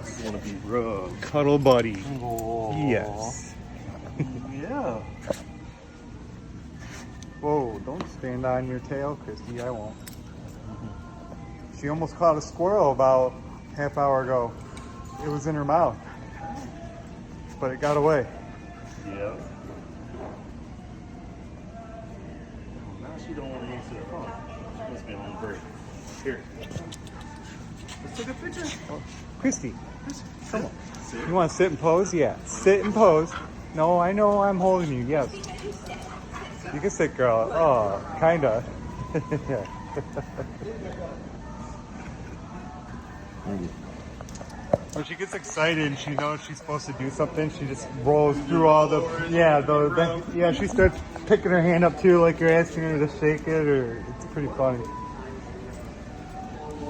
just want to be rubbed. Cuddle buddy. Oh. Yes. Yeah. Whoa, don't stand on your tail, Christy. I won't. She almost caught a squirrel about half hour ago. It was in her mouth, but it got away. Yeah. Now she don't want to answer the phone. She must be on break. Here. Let's take a picture. Oh, Christy, come on. Sit. You want to sit and pose? Yeah, sit and pose. No, I know I'm holding you. Yes. You can sit, girl. Oh, kinda. Yeah. When she gets excited and she knows she's supposed to do something, she just rolls through all the yeah. She starts picking her hand up too, like you're asking her to shake it, or it's pretty funny.